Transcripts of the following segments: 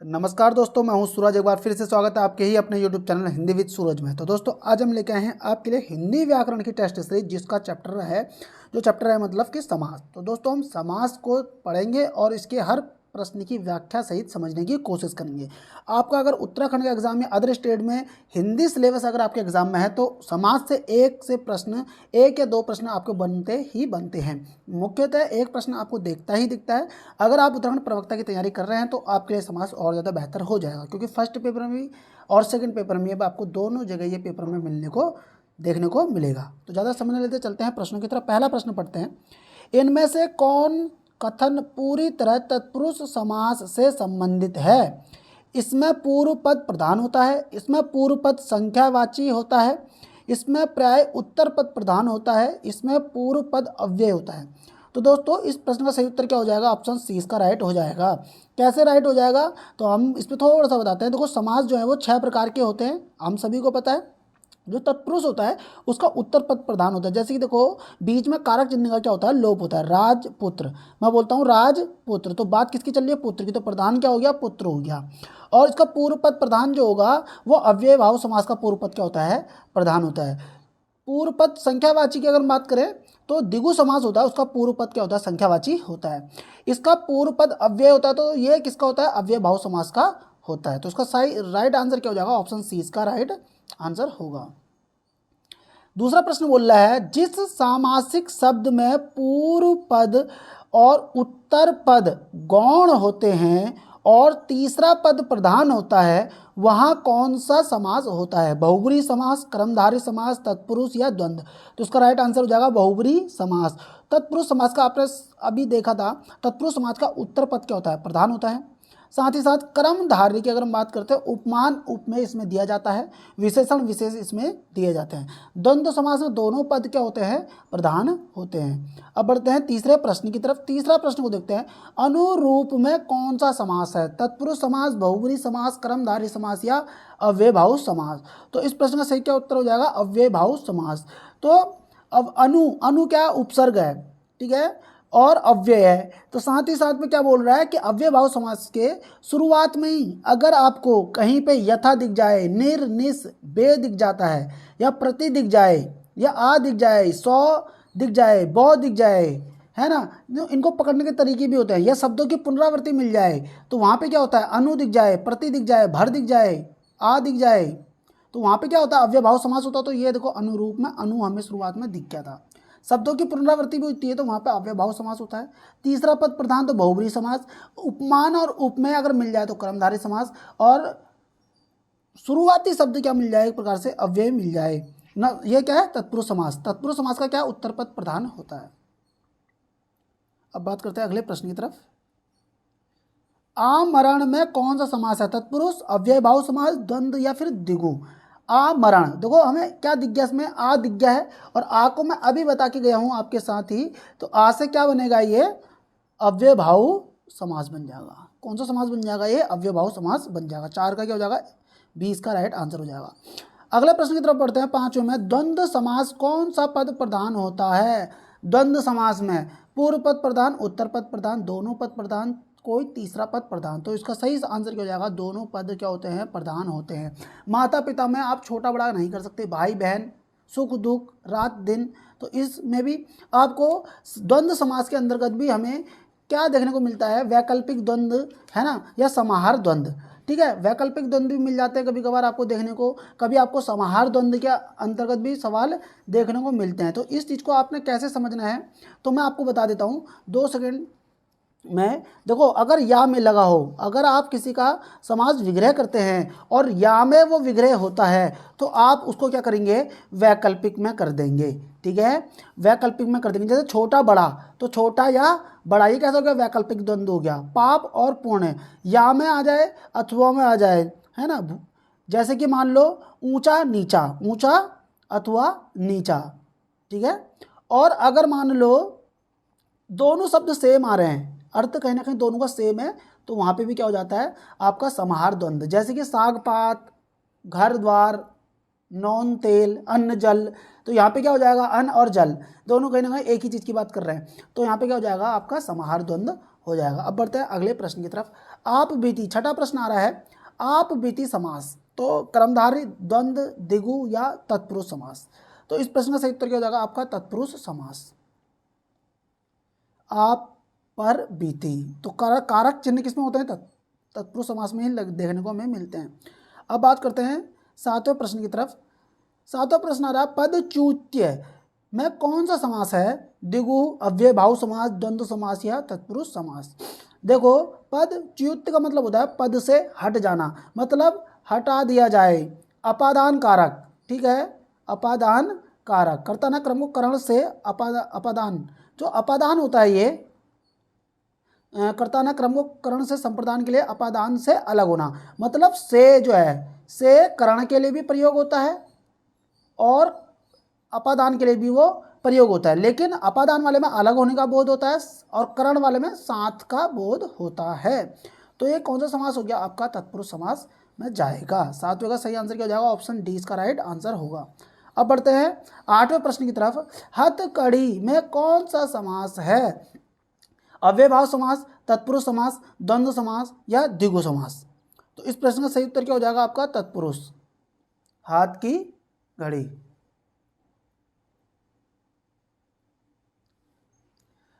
नमस्कार दोस्तों, मैं हूं सूरज। एक बार फिर से स्वागत है आपके ही अपने YouTube चैनल हिंदी विद सूरज में। तो दोस्तों आज हम लेके आए हैं आपके लिए हिंदी व्याकरण की टेस्ट सीरीज, जिसका चैप्टर है मतलब कि समास। तो दोस्तों हम समास को पढ़ेंगे और इसके हर प्रश्न की व्याख्या सहित समझने की कोशिश करेंगे। आपका अगर उत्तराखंड के एग्जाम या अदर स्टेट में हिंदी सिलेबस अगर आपके एग्जाम में है तो समास से एक या दो प्रश्न आपको बनते ही बनते हैं। मुख्यतः एक प्रश्न आपको दिखता है। अगर आप उत्तराखंड प्रवक्ता की तैयारी कर रहे हैं तो आपके लिए समास और ज़्यादा बेहतर हो जाएगा, क्योंकि फर्स्ट पेपर में भी और सेकंड पेपर में भी आपको दोनों जगह ये पेपर में देखने को मिलेगा। तो ज़्यादा समय नहीं लेते, चलते हैं प्रश्नों की तरफ। पहला प्रश्न पढ़ते हैं। इनमें से कौन कथन पूरी तरह तत्पुरुष समास से संबंधित है? इसमें पूर्व पद प्रधान होता है, इसमें पूर्व पद संख्यावाची होता है, इसमें प्राय उत्तर पद प्रधान होता है, इसमें पूर्व पद अव्यय होता है। तो दोस्तों इस प्रश्न का सही उत्तर क्या हो जाएगा? ऑप्शन सी इसका राइट हो जाएगा। कैसे राइट हो जाएगा तो हम इस पर थोड़ा सा बताते हैं। देखो समास जो है वो 6 प्रकार के होते हैं, हम सभी को पता है। जो तत्पुरुष होता है उसका उत्तर पद प्रधान होता है। जैसे कि देखो बीच में कारक चिन्ह का क्या होता है? लोप होता है। राजपुत्र, मैं बोलता हूँ राजपुत्र, तो बात किसकी चल रही है? पुत्र की। तो प्रधान क्या हो गया? पुत्र हो गया। और इसका पूर्व पद प्रधान जो होगा वो अव्यय भाव समास का पूर्व पद क्या होता है? प्रधान होता है। पूर्व पद संख्यावाची की अगर बात करें तो द्विगु समास होता है, उसका पूर्व पद क्या होता है? संख्यावाची होता है। इसका पूर्व पद अव्यय होता है, तो ये किसका होता है? अव्यय भाव समास का होता है। तो इसका सही राइट आंसर क्या हो जाएगा? ऑप्शन सी इसका राइट आंसर होगा। दूसरा प्रश्न बोल रहा है, जिस सामासिक शब्द में पूर्व पद और उत्तर पद गौण होते हैं और तीसरा पद प्रधान होता है, वहाँ कौन सा समास होता है? बहुब्री समास, कर्मधारय समास, तत्पुरुष या द्वंद्व? तो इसका राइट आंसर हो जाएगा बहुब्री समास। तत्पुरुष समास का आपने अभी देखा था। तत्पुरुष समास का उत्तर पद क्या होता है? प्रधान होता है। साथ ही साथ कर्मधारय की अगर हम बात करते हैं, उपमान उपमेय इसमें दिया जाता है, विशेषण विशेष इसमें दिए जाते हैं। द्वंद्व समास में दोनों पद क्या होते हैं? प्रधान होते हैं। अब बढ़ते हैं तीसरे प्रश्न की तरफ। तीसरा प्रश्न को देखते हैं। अनुरूप में कौन सा समास है? तत्पुरुष समास, बहुब्री समास, कर्मधारय समास या अव्ययभाव समास? तो इस प्रश्न का सही क्या उत्तर हो जाएगा? अव्ययभाव समास। तो अब अनु क्या? उपसर्ग है, ठीक है, और अव्यय है। तो साथ ही साथ में क्या बोल रहा है कि अव्यय भाव समास के शुरुआत में ही अगर आपको कहीं पे यथा दिख जाए, निर निस बे दिख जाता है, या प्रति दिख जाए, या आ दिख जाए, सौ दिख जाए, बौ दिख जाए, है ना, इनको पकड़ने के तरीके भी होते हैं, या शब्दों की पुनरावृत्ति मिल जाए, तो वहाँ पे क्या होता है? अनु दिख जाए, प्रति दिख जाए, भर दिख जाए, आ दिख जाए, तो वहाँ पे क्या होता है? अव्यय भाव समास होता है। तो ये देखो अनुरूप में अनु हमें शुरुआत में दिख गया था। शब्दों की पुनरावृत्ति भी होती है तो वहाँ पे अव्यय भाव समास होता है। तीसरा पद प्रधान तो बहुब्री समास। उपमान और उपमेय अगर मिल जाए तो कर्मधारय समास। और शुरुआती शब्द क्या मिल जाए? एक प्रकार से अव्यय मिल जाए ना, ये क्या है? तत्पुरुष समास। तत्पुरुष समास का क्या? उत्तर पद प्रधान होता है। अब बात करते हैं अगले प्रश्न की तरफ। आमरण में कौन सा समास है? तत्पुरुष, अव्यय भाव समास, द्वंद्व या फिर द्विगु? आमरण, देखो हमें क्या दिख गया? इसमें आ दिख गया है, और आ को मैं अभी बता के गया हूं आपके साथ ही। तो आ से क्या बनेगा? ये अव्यय भाव समास बन जाएगा। कौन सा समास बन जाएगा? ये अव्यय भाव समास बन जाएगा। 4 का क्या हो जाएगा? 20 का राइट आंसर हो जाएगा। अगले प्रश्न की तरफ बढ़ते हैं, 5वें में। द्वंद्व समास कौन सा पद प्रधान होता है? द्वंद्व समास में पूर्व पद प्रधान, उत्तर पद प्रधान, दोनों पद प्रधान, कोई तीसरा पद प्रधान? तो इसका सही आंसर क्या हो जाएगा? दोनों पद क्या होते हैं? प्रधान होते हैं। माता पिता में आप छोटा बड़ा नहीं कर सकते, भाई बहन, सुख दुख, रात दिन। तो इसमें भी आपको द्वंद्व समास के अंतर्गत भी हमें क्या देखने को मिलता है? वैकल्पिक द्वंद्व, है ना, या समाहार द्वंद्व, ठीक है। वैकल्पिक द्वंद्व भी मिल जाते हैं कभी कभार आपको देखने को, कभी आपको समाहार द्वंद्व के अंतर्गत भी सवाल देखने को मिलते हैं। तो इस चीज़ को आपने कैसे समझना है तो मैं आपको बता देता हूँ 2 सेकंड में। देखो अगर या में लगा हो, अगर आप किसी का समास विग्रह करते हैं और या में वो विग्रह होता है तो आप उसको क्या करेंगे? वैकल्पिक में कर देंगे, ठीक है, वैकल्पिक में कर देंगे। जैसे छोटा बड़ा, तो छोटा या बड़ा, ये कैसा हो गया? वैकल्पिक द्वंद्व हो गया। पाप और पुण्य या में आ जाए अथवा में आ जाए, है ना। जैसे कि मान लो ऊंचा नीचा, ऊंचा अथवा नीचा, ठीक है। और अगर मान लो दोनों शब्द सेम आ रहे हैं, अर्थ कहीं ना कहीं दोनों का सेम है, तो वहाँ पे भी क्या हो जाता है? आपका समाहार द्वंद्व। जैसे कि साग पात, घर द्वार, नौन तेल, अन्न जल, तो यहाँ पे क्या हो जाएगा? अन्न और जल दोनों कहीं ना कहीं एक ही चीज़ की बात कर रहे हैं, तो यहाँ पे क्या हो जाएगा? आपका समाहार द्वंद्व हो जाएगा। अब बढ़ते हैं अगले प्रश्न की तरफ। आप बीती, छठा प्रश्न आ रहा है, आप बीती समास तो कर्मधारय, द्वंद्व, द्विगु या तत्पुरुष समास। तो इस प्रश्न का सही उत्तर क्या हो जाएगा आपका? तत्पुरुष समास। आप पर बीती, तो कारक चिन्ह किसमें होते हैं? तत्पुरुष समास में ही देखने को हमें मिलते हैं। अब बात करते हैं सातवें प्रश्न की तरफ। सातवां प्रश्न आ रहा है, पदच्युत्य में कौन सा समास है? द्विगु, अव्ययभाव समास, द्वंद्व समास या तत्पुरुष समास। देखो, पदच्युत का मतलब होता है पद से हट जाना, मतलब हटा दिया जाए, अपादान कारक, ठीक है, अपादान कारक, कर्ता ना क्रम को करण से अपादान, जो अपादान होता है ये कर्ता ना क्रम को करण से संप्रदान के लिए अपादान से अलग होना, मतलब से जो है से करण के लिए भी प्रयोग होता है और अपादान के लिए भी वो प्रयोग होता है, लेकिन अपादान वाले में अलग होने का बोध होता है और करण वाले में साथ का बोध होता है। तो ये कौन सा समास हो गया आपका? तत्पुरुष समास में जाएगा। सातवें का सही आंसर क्या हो जाएगा? ऑप्शन डी इसका राइट आंसर होगा। अब बढ़ते हैं आठवें प्रश्न की तरफ। हथकड़ी में कौन सा समास है? अव्ययभाव समास, तत्पुरुष समास, द्वंद्व समास या द्विगु समास। तो इस प्रश्न का सही उत्तर क्या हो जाएगा आपका? तत्पुरुष, हाथ की घड़ी।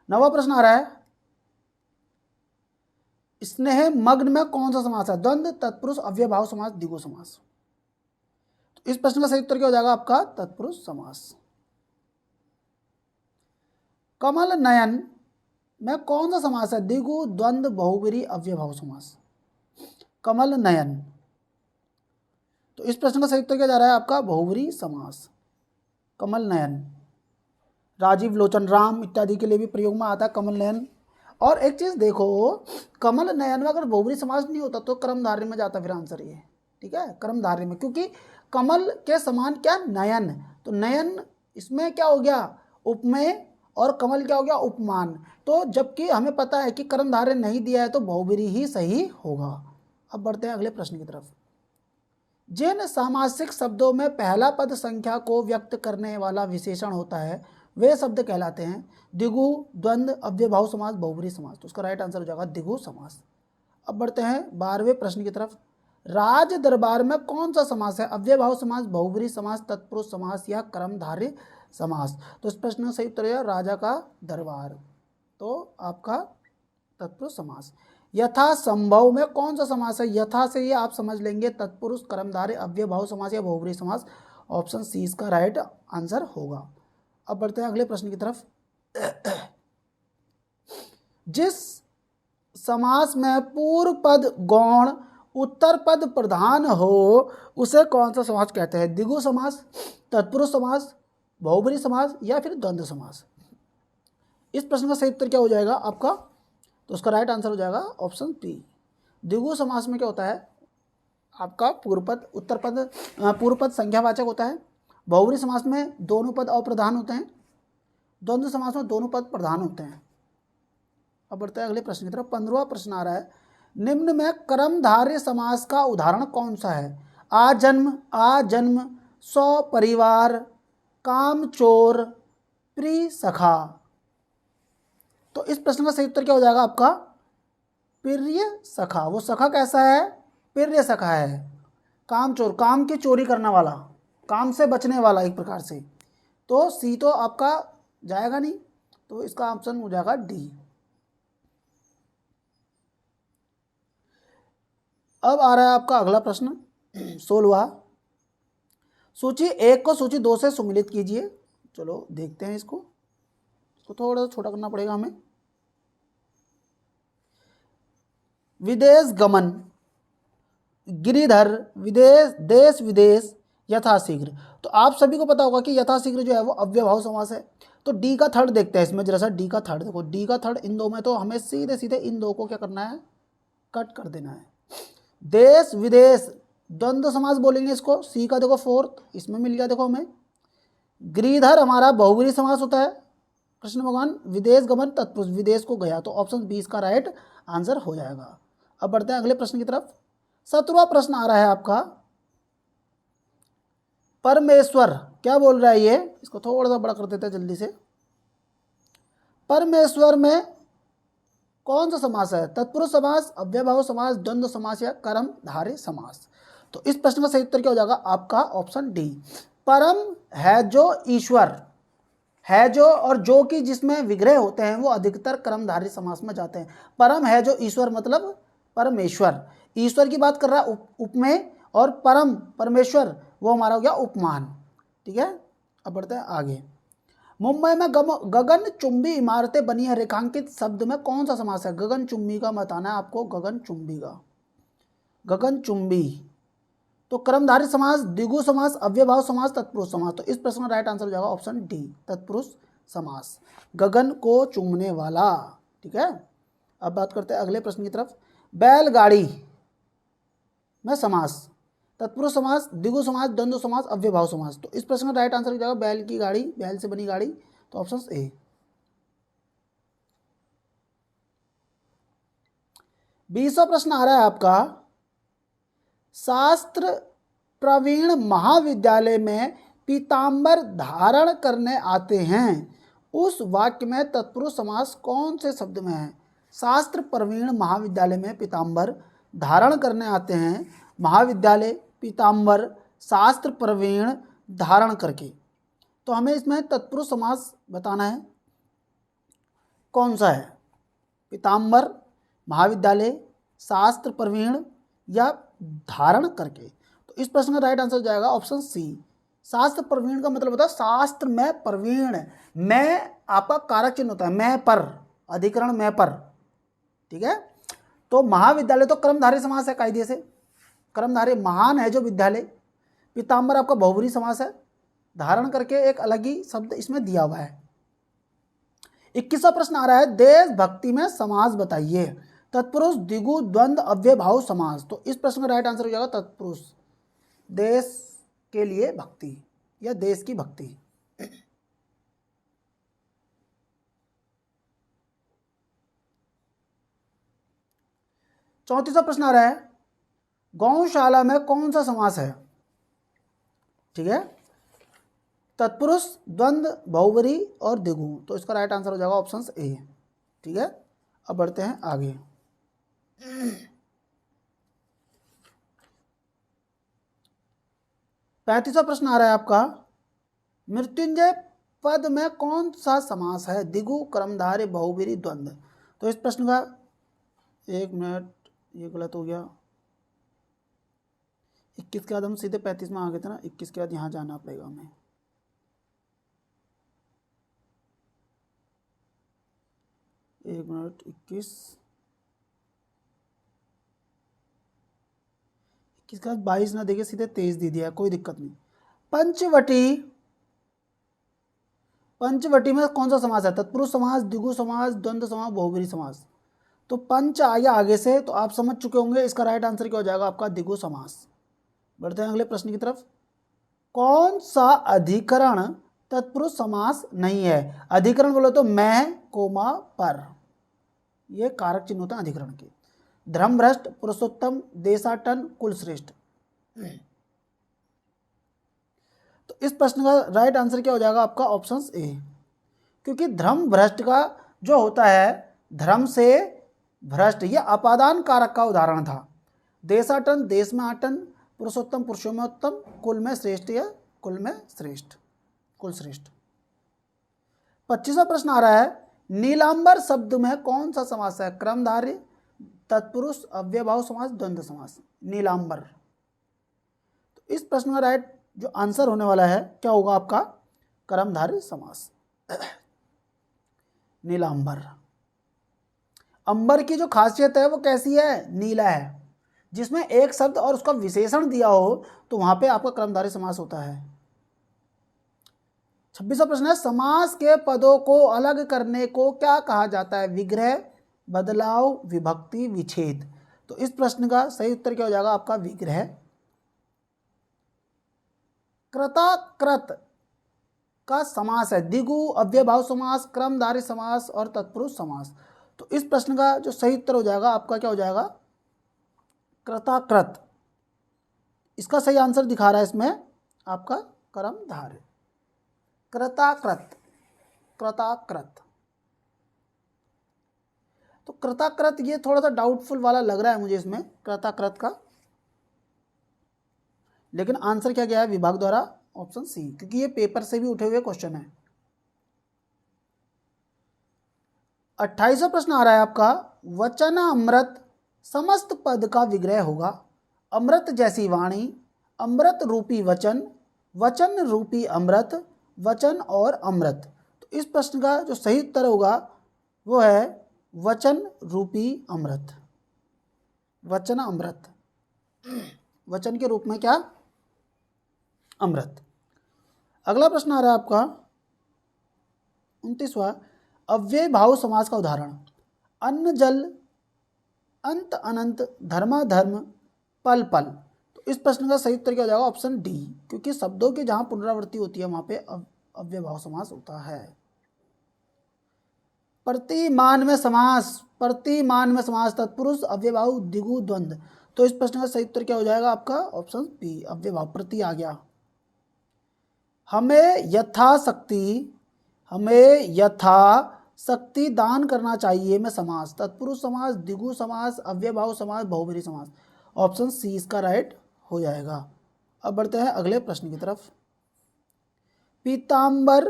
नवा प्रश्न आ रहा है, स्नेह मग्न में कौन सा समास है? द्वंद्व, तत्पुरुष, अव्ययभाव समास, द्विगु समास। तो इस प्रश्न का सही उत्तर क्या हो जाएगा आपका? तत्पुरुष समास। कमल नयन में कौन सा समास है? द्विगु, द्वंद्व, बहुब्रीहि, अव्ययभाव समास। कमल नयन, तो इस प्रश्न का सही उत्तर क्या जा रहा है आपका? बहुब्रीहि समास। कमल नयन, राजीव लोचन, राम इत्यादि के लिए भी प्रयोग में आता है कमल नयन। और एक चीज़ देखो, कमल नयन में अगर बहुब्रीहि समास नहीं होता तो कर्मधारय में जाता फिर आंसर ये, ठीक है, कर्मधारय में, क्योंकि कमल के समान क्या? नयन, तो नयन इसमें क्या हो गया? उपमेय, और कमल क्या हो गया? उपमान। तो जबकि हमें पता है कि कर्मधारय नहीं दिया है तो बहुब्रीहि ही सही होगा। अब बढ़ते हैं अगले प्रश्न की तरफ। जिन सामासिक शब्दों में पहला पद संख्या को व्यक्त करने वाला विशेषण होता है वे शब्द कहलाते हैं द्विगु, द्वंद्व, अव्ययभाव समास, बहुब्रीहि समास। तो उसका राइट आंसर हो जाएगा द्विगु समास। अब बढ़ते हैं 12वें प्रश्न की तरफ। राज दरबार में कौन सा समास है? अव्ययभाव समास, बहुब्रीहि समास, तत्पुरुष समास या कर्मधारय समास। तो इस प्रश्न का सही उत्तर है राजा का दरबार, तो आपका तत्पुरुष समास। यथा संभव में कौन सा समास है? यथा से ये आप समझ लेंगे तत्पुरुष, कर्मधारय, अव्ययभाव समास या बहुब्रीहि समास। ऑप्शन सी इसका राइट आंसर होगा। अब बढ़ते हैं अगले प्रश्न की तरफ। जिस समास में पूर्व पद गौण, उत्तर पद प्रधान हो उसे कौन सा समास कहते हैं? द्विगु समास, तत्पुरुष समास, बहुब्रीहि समास या फिर द्वंद्व समास। इस प्रश्न का सही उत्तर क्या हो जाएगा आपका? तो उसका राइट आंसर हो जाएगा ऑप्शन पी। द्विगु समास में क्या होता है आपका? पूर्व पद, उत्तर पद, पूर्व पद संख्यावाचक होता है। बहुब्रीहि समास में दोनों पद अप्रधान होते हैं। द्वंद्व समास में दोनों पद प्रधान होते हैं। अब बढ़ते हैं अगले प्रश्न की तरफ। 15वां प्रश्न आ रहा है, निम्न में कर्मधारय समास का उदाहरण कौन सा है? आजन्म, आजन्म, सपरिवार, कामचोर, प्रिय सखा। तो इस प्रश्न का सही उत्तर क्या हो जाएगा आपका? प्रिय सखा। वो सखा कैसा है? प्रिय सखा है। कामचोर, काम की चोरी करने वाला, काम से बचने वाला एक प्रकार से। तो सी तो आपका जाएगा नहीं, तो इसका ऑप्शन हो जाएगा डी। अब आ रहा है आपका अगला प्रश्न 16वां। सूची 1 को सूची 2 से सुमिलित कीजिए। चलो देखते हैं इसको थोड़ा सा छोटा करना पड़ेगा हमें। विदेश गमन, गिरिधर, विदेश, देश विदेश, यथाशीघ्र। तो आप सभी को पता होगा कि यथाशीघ्र जो है वो अव्ययभाव समास है। तो डी का थर्ड देखते हैं इसमें जरा सा। डी का थर्ड देखो, डी का थर्ड इन दो में, तो हमें सीधे सीधे इन दो को क्या करना है? कट कर देना है। देश विदेश द्वंद्व समास बोलेंगे इसको। सी का देखो फोर्थ, इसमें मिल गया देखो हमें। गिरिधर हमारा बहुब्रीहि समास होता है। कृष्ण भगवान विदेश गमन, तत्पुरुष, विदेश को गया, तो ऑप्शन 20 का राइट आंसर हो जाएगा। अब बढ़ते हैं अगले प्रश्न की तरफ। 17वां प्रश्न आ रहा है आपका, परमेश्वर क्या बोल रहा है ये? इसको थोड़ा सा बड़ा कर देते हैं जल्दी से। परमेश्वर में कौन सा समास है? तत्पुरुष समास, अव्ययभाव समास, द्वंद्व समास या कर्मधारय समास? तो इस प्रश्न का सही उत्तर क्या हो जाएगा आपका? Option D. परम है जो ईश्वर है जो, और जो कि जिसमें विग्रह होते हैं वो अधिकतर कर्मधारय समास में जाते हैं। परम है जो ईश्वर मतलब परमेश्वर, ईश्वर की बात कर रहा है उपमेय, और परम परमेश्वर वो हमारा हो गया उपमान। ठीक है, अब बढ़ते हैं आगे। मुंबई में गगन चुंबी इमारतें बनी है, रेखांकित शब्द में कौन सा समास है? गगन चुंबी का बताना है आपको, गगन चुंबी का, गगन चुंबी। तो कर्मधारय समास, द्विगु समास, अव्ययभाव समास, तत्पुरुष समास। तो इस प्रश्न का राइट आंसर हो जाएगा ऑप्शन डी, तत्पुरुष समास, गगन को चूमने वाला। ठीक है, अब बात करते हैं अगले प्रश्न की तरफ। बैलगाड़ी में समास, तत्पुरुष समास, द्विगु समास, द्वंद्व समास, अव्ययभाव समास। तो इस प्रश्न का राइट आंसर हो जाएगा बैल की गाड़ी, बैल से बनी गाड़ी। तो ऑप्शन ए। 20वां प्रश्न आ रहा है आपका, शास्त्र प्रवीण महाविद्यालय में पीताम्बर धारण करने आते हैं, उस वाक्य में तत्पुरुष समास कौन से शब्द में है? शास्त्र प्रवीण महाविद्यालय में पीताम्बर धारण करने आते हैं, महाविद्यालय, पीताम्बर, शास्त्र प्रवीण, धारण करके। तो हमें इसमें तत्पुरुष समास बताना है कौन सा है? पीताम्बर, महाविद्यालय, शास्त्र प्रवीण या धारण करके। तो इस प्रश्न का राइट आंसर हो जाएगा ऑप्शन सी, शास्त्र प्रवीण का मतलब होता है शास्त्र में प्रवीण। मैं आपका कारक चिन्ह होता है, मैं पर, अधिकरण मैं पर। ठीक है, तो महाविद्यालय तो कर्मधारय समास है, कायदे से कर्मधारय, महान है जो विद्यालय। पीताम्बर आपका बहुब्रीहि समास है, धारण करके एक अलग ही शब्द इसमें दिया हुआ है। 21वां प्रश्न आ रहा है, देशभक्ति में समास बताइए, तत्पुरुष, द्विगु, द्वंद्व, अव्ययभाव समास। तो इस प्रश्न का राइट आंसर हो जाएगा तत्पुरुष, देश के लिए भक्ति या देश की भक्ति। 34वां प्रश्न आ रहा है, गौशाला में कौन सा समास है? ठीक है, तत्पुरुष, द्वंद्व, बहुब्रीहि और द्विगु। तो इसका राइट आंसर हो जाएगा ऑप्शन ए। ठीक है, अब बढ़ते हैं आगे। 35वां प्रश्न आ रहा है आपका, मृत्युंजय पद में कौन सा समास है? द्विगु, कर्मधारय, बहुब्रीहि, द्वंद्व। तो इस प्रश्न का, एक मिनट, ये गलत हो गया। 21 के बाद हम सीधे 35 में आ गए थे ना, 21 के बाद यहाँ जाना पड़ेगा हमें। एक मिनट, 21 के बाद 22 ना देखिए, सीधे 23 दे दिया, कोई दिक्कत नहीं। पंचवटी, पंचवटी में कौन सा समास है? तत्पुरुष समास, द्विगु समास, द्वंद्व समास, बहुब्रीहि समास। तो पंच आया आगे से, तो आप समझ चुके होंगे इसका राइट आंसर क्या हो जाएगा आपका? द्विगु समास। बढ़ते हैं अगले प्रश्न की तरफ। कौन सा अधिकरण तत्पुरुष समास नहीं है? अधिकरण बोलो तो मैं, कोमा, पर, ये कारक चिन्ह होता है अधिकरण के। धर्मभ्रष्ट, पुरुषोत्तम, देशाटन, कुलश्रेष्ठ। तो इस प्रश्न का राइट आंसर क्या हो जाएगा आपका? ऑप्शन ए, क्योंकि धर्म भ्रष्ट का जो होता है, धर्म से भ्रष्ट, ये अपादान कारक का उदाहरण था। देशाटन, देश में आटन, पुरुषोत्तम, पुरुषों में उत्तम, कुल में श्रेष्ठ या कुल में श्रेष्ठ, कुल श्रेष्ठ। 25वां प्रश्न आ रहा है, नीलांबर शब्द में कौन सा समास है? कर्मधारय, तत्पुरुष, अव्ययभाव समास, द्वंद्व समास। नीलांबर। तो इस प्रश्न का राइट जो आंसर होने वाला है क्या होगा आपका? कर्मधारय समास। नीलांबर, अंबर की जो खासियत है वो कैसी है? नीला है। जिसमें एक शब्द और उसका विशेषण दिया हो तो वहां पे आपका कर्मधारय समास होता है। 26वां प्रश्न है, समास के पदों को अलग करने को क्या कहा जाता है? विग्रह, बदलाव, विभक्ति, विच्छेद। तो इस प्रश्न का सही उत्तर क्या हो जाएगा आपका? विग्रह। कृताकृत का समास है द्विगु, अव्ययभाव समास, कर्मधारय समास और तत्पुरुष समास। तो इस प्रश्न का जो सही उत्तर हो जाएगा आपका क्या हो जाएगा? कृताकृत। इसका सही आंसर दिखा रहा है इसमें आपका कर्मधारय। कृताकृत, कृताकृत। तो कृताकृत ये थोड़ा सा डाउटफुल वाला लग रहा है मुझे इसमें, कृताकृत का, लेकिन आंसर क्या गया है विभाग द्वारा, ऑप्शन सी, क्योंकि ये पेपर से भी उठे हुए क्वेश्चन है। 28वां प्रश्न आ रहा है आपका, वचन अमृत समस्त पद का विग्रह होगा। अमृत जैसी वाणी, अमृत रूपी वचन, वचन रूपी अमृत, वचन और अमृत। तो इस प्रश्न का जो सही उत्तर होगा वो है वचन रूपी अमृत। वचन अमृत, वचन के रूप में क्या, अमृत। अगला प्रश्न आ रहा है आपका 29वां, अव्यय भाव समास का उदाहरण। अन्न जल, अंत अनंत, धर्माधर्म, पल पल। तो इस प्रश्न का सही उत्तर क्या हो जाएगा, ऑप्शन डी, क्योंकि शब्दों की जहां पुनरावृत्ति होती है वहां पे अव्यय भाव समास होता है। प्रतिमान में समास, प्रतिमान में समास, तत्पुरुष, अव्यय भाव, द्विगु, द्वंद्व। तो इस प्रश्न का सही उत्तर क्या हो जाएगा आपका, ऑप्शन बी, अव्यय भाव, प्रति आ गया। हमें यथाशक्ति, हमें यथाशक्ति दान करना चाहिए में समास, तत्पुरुष समास, द्विगु समास, अव्यय भाव समास, बहुब्रीहि समास। ऑप्शन सी इसका राइट हो जाएगा। अब बढ़ते हैं अगले प्रश्न की तरफ। पीताम्बर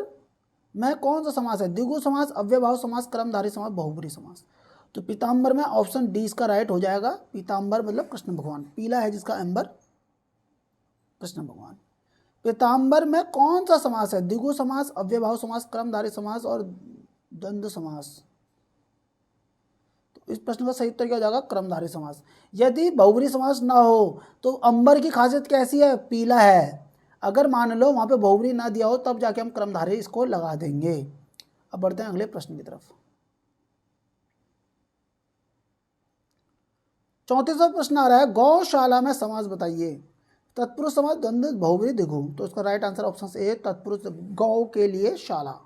में कौन सा समास है, द्विगु समास, अव्यय भाव समास, कर्मधारय समास, बहुब्रीहि समास। तो पीताम्बर में ऑप्शन डी इसका राइट हो जाएगा। पीताम्बर मतलब कृष्ण भगवान, पीला है जिसका अंबर, कृष्ण भगवान। पीताम्बर में कौन सा समास है, द्विगु समास, अव्यय भाव समास, कर्मधारय समास और द्वंद्व समास। तो इस प्रश्न का सही उत्तर क्या हो जाएगा, कर्मधारय समास। यदि बहुब्रीहि समास ना हो तो अंबर की खासियत कैसी है, पीला है। अगर मान लो वहां पे बहुब्रीहि ना दिया हो तब जाके हम कर्मधारय इसको लगा देंगे। अब बढ़ते हैं अगले प्रश्न की तरफ। 34वां प्रश्न आ रहा है, गौशाला में समास बताइए। तत्पुरुष समास, द्वंद्व, बहुब्रीहि, द्विगु। तो इसका राइट आंसर ऑप्शन ए, तत्पुरुष, गौ के लिए शाला।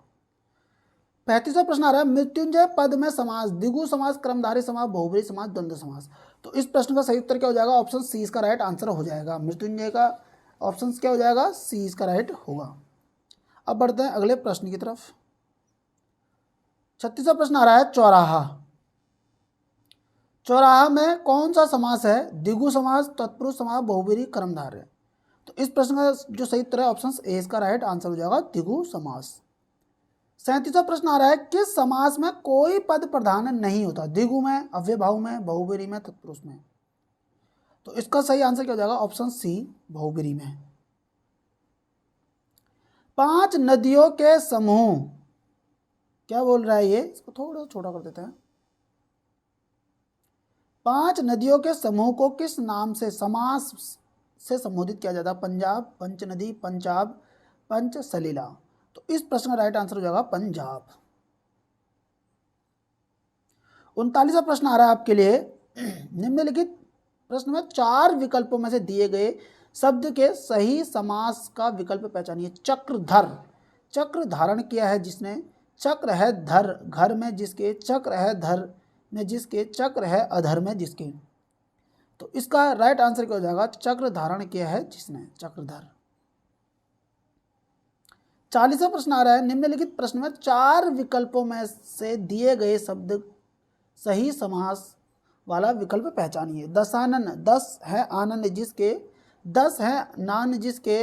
35वां प्रश्न आ रहा है, मृत्युंजय पद में समास, द्विगु समास, कर्मधारय समास, बहुब्रीहि समास, द्वंद्व समास। तो इस प्रश्न का सही उत्तर क्या हो जाएगा, ऑप्शन सी इसका राइट आंसर हो जाएगा। मृत्युंजय का ऑप्शन क्या हो जाएगा, सी इसका राइट होगा। अब बढ़ते हैं अगले प्रश्न की तरफ। 36वां प्रश्न आ रहा है, चौराहा। चौराहा में कौन सा समास है, द्विगु समास, तत्पुरुष समास, बहुब्रीहि, कर्मधारय। तो इस प्रश्न का जो सही उत्तर है ऑप्शन ए इसका राइट आंसर हो जाएगा, द्विगु समास। 37वां प्रश्न आ रहा है, किस समास में कोई पद प्रधान नहीं होता, द्विगु में, अव्यय भाव में, बहुब्रीहि में, तत्पुरुष में। तो इसका सही आंसर क्या हो जाएगा, ऑप्शन सी, बहुब्रीहि में। 5 नदियों के समूह, क्या बोल रहा है ये, इसको थोड़ा छोटा कर देते हैं। 5 नदियों के समूह को किस नाम से समास से संबोधित किया जाता है, पंजाब, पंचनदी, पंचाब, पंचसलिला। तो इस प्रश्न का राइट आंसर हो जाएगा पंजाब। 39वां प्रश्न आ रहा है आपके लिए, निम्नलिखित प्रश्न में 4 विकल्पों में से दिए गए शब्द के सही समास का विकल्प पहचानिए। चक्रधर, चक्र धारण किया है जिसने, चक्र है धर घर में जिसके, चक्र है धर में जिसके, चक्र है अधर में जिसके। तो इसका राइट आंसर क्या हो जाएगा, चक्र धारण किया है जिसने, चक्रधर। 40वां प्रश्न आ रहा है, निम्नलिखित प्रश्न में 4 विकल्पों में से दिए गए शब्द सही समास वाला विकल्प पहचानिए। दशानन, 10 है आनंद जिसके, 10 है नान जिसके,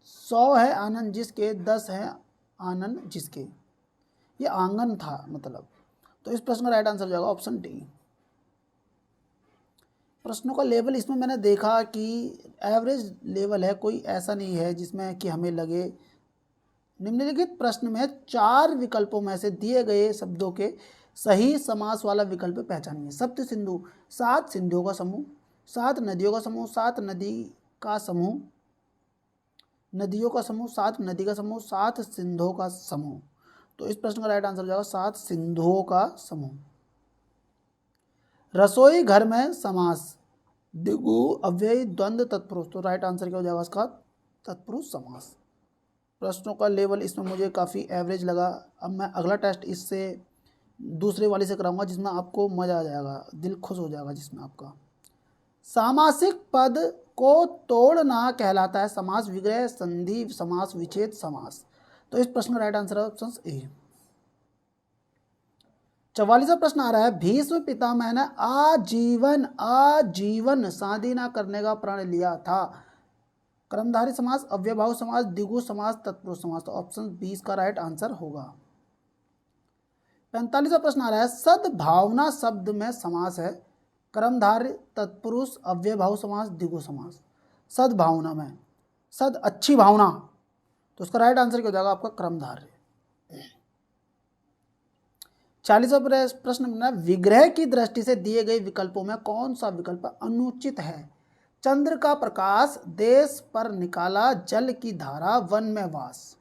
100 है आनंद जिसके, 10 है आनंद जिसके। ये आंगन था मतलब। तो इस प्रश्न का राइट आंसर हो जाएगा ऑप्शन डी। प्रश्नों का लेवल इसमें मैंने देखा कि एवरेज लेवल है, कोई ऐसा नहीं है जिसमें कि हमें लगे। निम्नलिखित प्रश्न में 4 विकल्पों में से दिए गए शब्दों के सही समास वाला विकल्प पहचानिए। सप्त सिंधु, 7 सिंधुओं का समूह, 7 नदियों का समूह, 7 नदी का समूह, नदियों का समूह, 7 नदी का समूह, 7 सिंधुओं का समूह। तो इस प्रश्न का राइट आंसर हो जाएगा 7 सिंधुओं का समूह। रसोई घर में समास, द्विगु, अव्यय, द्वंद्व, तत्पुरुष। तो राइट आंसर क्या हो जाएगा इसका, तत्पुरुष समास। प्रश्नों का लेवल इसमें मुझे काफ़ी एवरेज लगा। अब मैं अगला टेस्ट इससे दूसरे वाले से कराऊंगा जिसमें आपको मज़ा आ जाएगा, दिल खुश हो जाएगा जिसमें आपका। सामासिक पद को तोड़ना कहलाता है समास विग्रह, संधि समास, विच्छेद समास। तो इस प्रश्न का राइट आंसर है ऑप्शन ए। 44वां प्रश्न आ रहा है, भीष्म पितामह ने आजीवन शादी न करने का प्रण लिया था। कर्मधारय समास, अव्ययभाव समास, द्विगु समास, तत्पुरुष समास। तो ऑप्शन 20 का राइट आंसर होगा। 45वां प्रश्न आ रहा है, सद्भावना शब्द में समास है, कर्मधारय, तत्पुरुष, अव्ययभाव समास, द्विगु समास। सद्भावना में सद अच्छी भावना, तो उसका राइट आंसर क्या हो जाएगा आपका कर्मधारय। 40वां प्रश्न में, विग्रह की दृष्टि से दिए गए विकल्पों में कौन सा विकल्प अनुचित है? चंद्र का प्रकाश, देश पर निकाला, जल की धारा, वन में वास।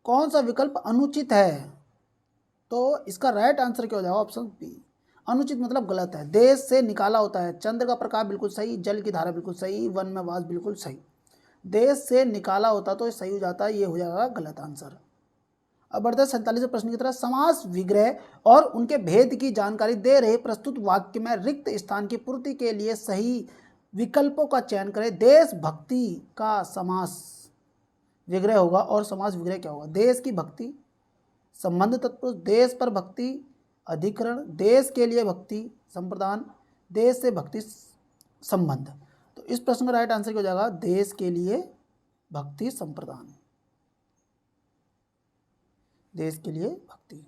कौन सा विकल्प अनुचित है? तो इसका राइट आंसर क्या हो जाएगा? Option B. अनुचित मतलब गलत है। देश से निकाला होता है, चंद्र का प्रकाश बिल्कुल सही, जल की धारा बिल्कुल सही, वन में वास बिल्कुल सही। देश से निकाला होता तो सही हो जाता है, ये हो जाएगा गलत आंसर। अब बढ़ते हैं 47वें प्रश्न की तरफ। समास विग्रह और उनके भेद की जानकारी दे रहे प्रस्तुत वाक्य में रिक्त स्थान की पूर्ति के लिए सही विकल्पों का चयन करें। देशभक्ति का समास विग्रह होगा और समास विग्रह क्या होगा? देश की भक्ति, संबंध तत्पुरुष, देश पर भक्ति, अधिकरण, देश के लिए भक्ति, संप्रदान, देश से भक्ति संबंध। तो इस प्रश्न का राइट आंसर क्या हो जाएगा? देश के लिए भक्ति संप्रदान, देश के लिए भक्ति।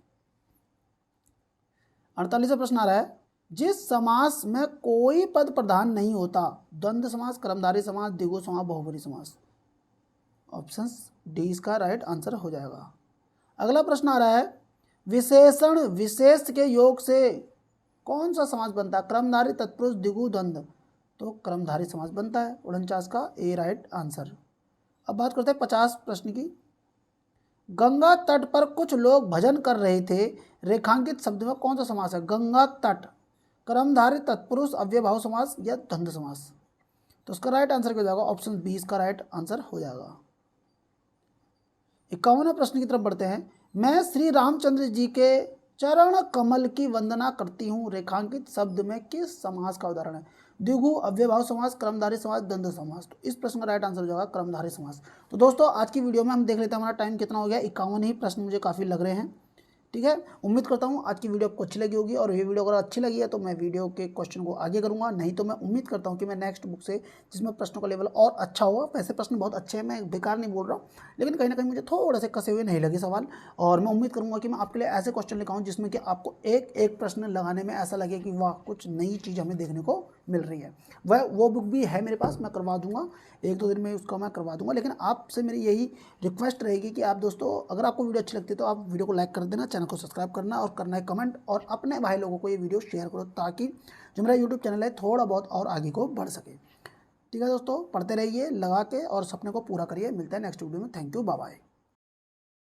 48वां प्रश्न आ रहा है, जिस समास में कोई पद प्रधान नहीं होता, द्वंद्व समास, कर्मधारय समास, द्विगु समास, बहुवचन समास। ऑप्शन डी इसका राइट आंसर हो जाएगा। अगला प्रश्न आ रहा है, विशेषण विशेष के योग से कौन सा समास बनता है? कर्मधारय, तत्पुरुष, द्विगु, द्वंद्व। तो कर्मधारय समास बनता है, 49 का ए राइट आंसर। अब बात करते हैं 50 प्रश्न की। गंगा तट पर कुछ लोग भजन कर रहे थे, रेखांकित शब्द में कौन सा समास है? गंगा तट, कर्मधारय, तत्पुरुष, अव्ययभाव समास या द्वंद्व समास। तो उसका राइट आंसर क्या हो जाएगा? ऑप्शन 20 का राइट आंसर हो जाएगा। 51वें प्रश्न की तरफ बढ़ते हैं। मैं श्री रामचंद्र जी के चरण कमल की वंदना करती हूँ, रेखांकित शब्द में किस समास का उदाहरण है? द्विगु, अव्ययभाव समास, कर्मधारय समास, द्वंद्व समास। तो इस प्रश्न का राइट आंसर हो जाएगा कर्मधारय समास। तो दोस्तों आज की वीडियो में हम देख लेते हैं हमारा टाइम कितना हो गया। 51 ही प्रश्न मुझे काफ़ी लग रहे हैं, ठीक है। उम्मीद करता हूँ आज की वीडियो आपको अच्छी लगी होगी, और ये वीडियो अगर अच्छी लगी है तो मैं वीडियो के क्वेश्चन को आगे करूँगा, नहीं तो मैं उम्मीद करता हूँ कि मैं नेक्स्ट बुक से जिसमें प्रश्नों का लेवल और अच्छा होगा। वैसे प्रश्न बहुत अच्छे हैं, मैं बेकार नहीं बोल रहा हूँ, लेकिन कहीं ना कहीं मुझे थोड़े से कसे हुए नहीं लगे सवाल, और मैं उम्मीद करूँगा कि मैं आपके लिए ऐसे क्वेश्चन लेकर आऊँ जिसमें कि आपको एक एक प्रश्न लगाने में ऐसा लगे कि वाह कुछ नई चीज़ हमें देखने को मिल रही है। वो बुक भी है मेरे पास, मैं करवा दूंगा, 1-2 दिन में उसका मैं करवा दूंगा। लेकिन आपसे मेरी यही रिक्वेस्ट रहेगी कि आप दोस्तों अगर आपको वीडियो अच्छी लगती है तो आप वीडियो को लाइक कर देना, चैनल को सब्सक्राइब करना और करना है कमेंट, और अपने भाई लोगों को ये वीडियो शेयर करो ताकि जो मेरा यूट्यूब चैनल है थोड़ा बहुत और आगे को बढ़ सके। ठीक है दोस्तों, पढ़ते रहिए लगा के और सपने को पूरा करिए। मिलते हैं नेक्स्ट वीडियो में। Thank you, bye bye.